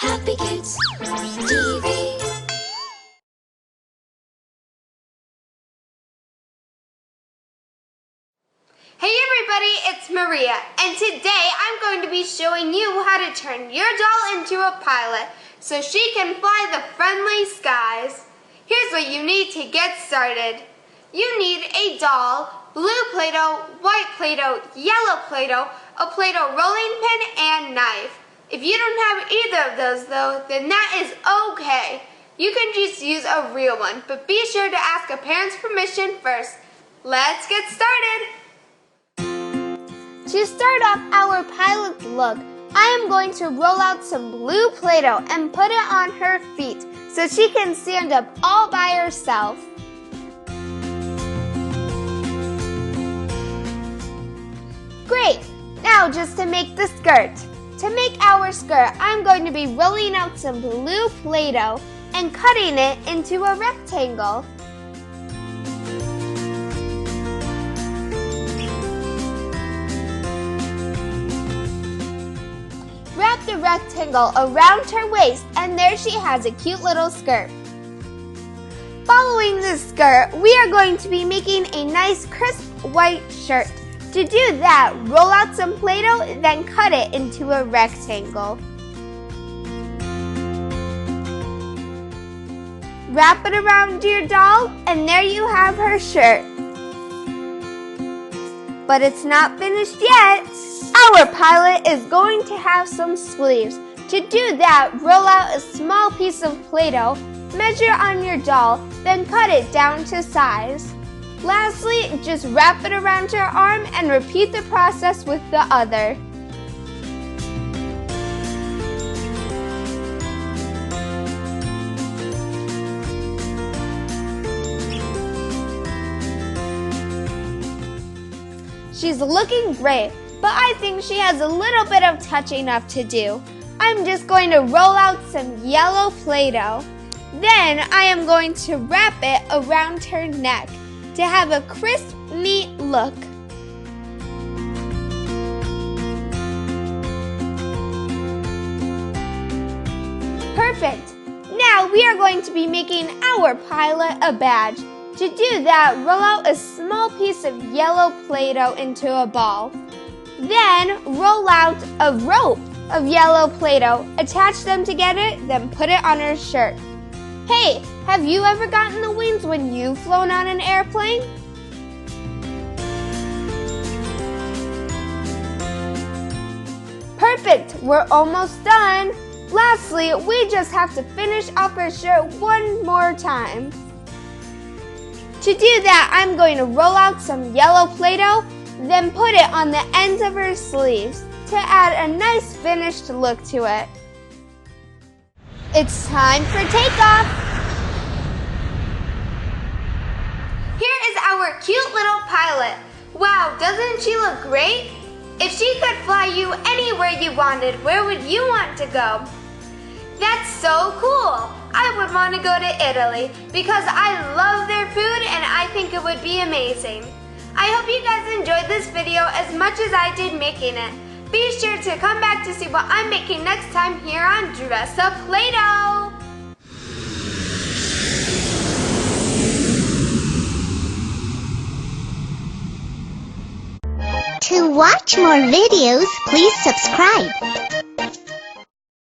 Happykids TV. Hey everybody, it's Maria, and today I'm going to be showing you how to turn your doll into a pilot so she can fly the friendly skies. Here's what you need to get started. You need a doll, blue Play-Doh, white Play-Doh, yellow Play-Doh, a Play-Doh rolling pin, and knife. If you don't have either of those though, then that is okay. You can just use a real one, but be sure to ask a parent's permission first. Let's get started. To start off our pilot's look, I am going to roll out some blue Play-Doh and put it on her feet so she can stand up all by herself. Great! Now just to make the skirt. To make our skirt, I'm going to be rolling out some blue Play-Doh and cutting it into a rectangle. Wrap the rectangle around her waist, and there she has a cute little skirt. Following this skirt, we are going to be making a nice crisp white shirt. To do that, roll out some Play-Doh, then cut it into a rectangle. Wrap it around your doll, and there you have her shirt. But it's not finished yet. Our pilot is going to have some sleeves. To do that, roll out a small piece of Play-Doh, measure on your doll, then cut it down to size. Lastly, just wrap it around your arm and repeat the process with the other. She's looking great, but I think she has a little bit of touching up to do. I'm just going to roll out some yellow Play-Doh. Then I am going to wrap it around her neck to have a crisp, neat look. Perfect! Now we are going to be making our pilot a badge. To do that, roll out a small piece of yellow Play-Doh into a ball. Then roll out a rope of yellow Play-Doh, attach them together, then put it on her shirt. Hey, have you ever gotten the wings when you've flown on an airplane? Perfect, we're almost done. Lastly, we just have to finish off her shirt one more time. To do that, I'm going to roll out some yellow Play-Doh, then put it on the ends of her sleeves to add a nice finished look to it. It's time for takeoff! Here is our cute little pilot. Wow, doesn't she look great? If she could fly you anywhere you wanted, where would you want to go? That's so cool! I would want to go to Italy because I love their food and I think it would be amazing. I hope you guys enjoyed this video as much as I did making it. Be sure to come back to see what I'm making next time here on Dress Up Play-Doh! To watch more videos, please subscribe.